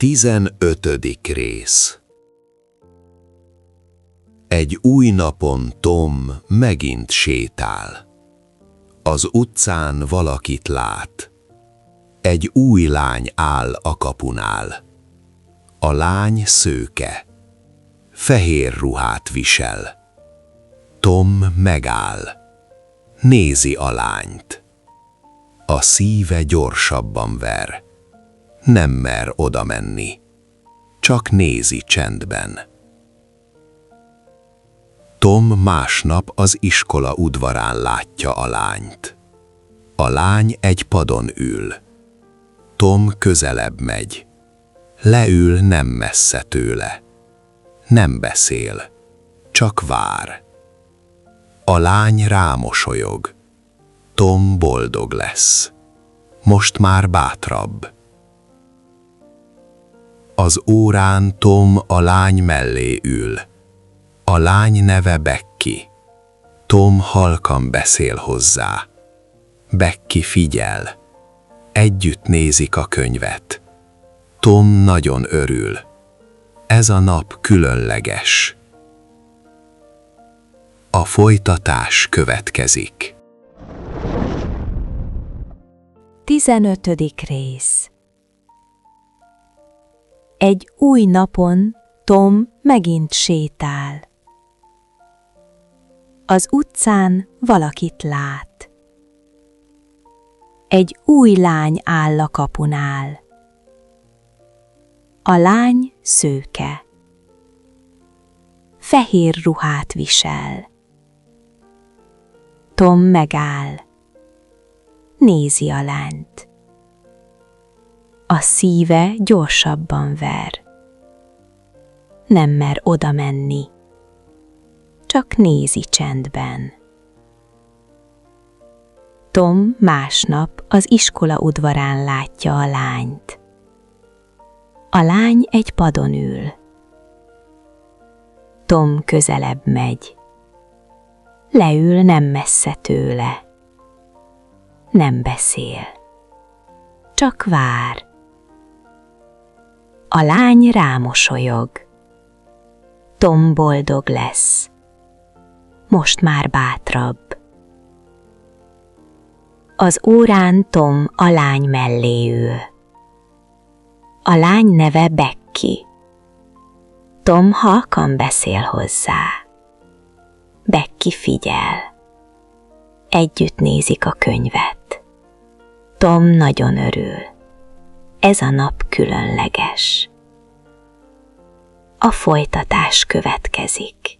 15. rész. Egy új napon Tom megint sétál. Az utcán valakit lát. Egy új lány áll a kapunál. A lány szőke. Fehér ruhát visel. Tom megáll. Nézi a lányt. A szíve gyorsabban ver. Nem mer oda menni. Csak nézi csendben. Tom másnap az iskola udvarán látja a lányt. A lány egy padon ül. Tom közelebb megy. Leül nem messze tőle. Nem beszél, csak vár. A lány rámosolyog. Tom boldog lesz. Most már bátrabb. Az órán Tom a lány mellé ül. A lány neve Becky. Tom halkan beszél hozzá. Becky figyel. Együtt nézik a könyvet. Tom nagyon örül. Ez a nap különleges. A folytatás következik. 15. rész. Egy új napon Tom megint sétál. Az utcán valakit lát. Egy új lány áll a kapunál. A lány szőke. Fehér ruhát visel. Tom megáll. Nézi a lányt. A szíve gyorsabban ver. Nem mer oda menni. Csak nézi csendben. Tom másnap az iskola udvarán látja a lányt. A lány egy padon ül. Tom közelebb megy. Leül nem messze tőle. Nem beszél. Csak vár. A lány rámosolyog. Tom boldog lesz. Most már bátrabb. Az órán Tom a lány mellé ül. A lány neve Becky. Tom halkan beszél hozzá. Becky figyel. Együtt nézik a könyvet. Tom nagyon örül. Ez a nap különleges. A folytatás következik.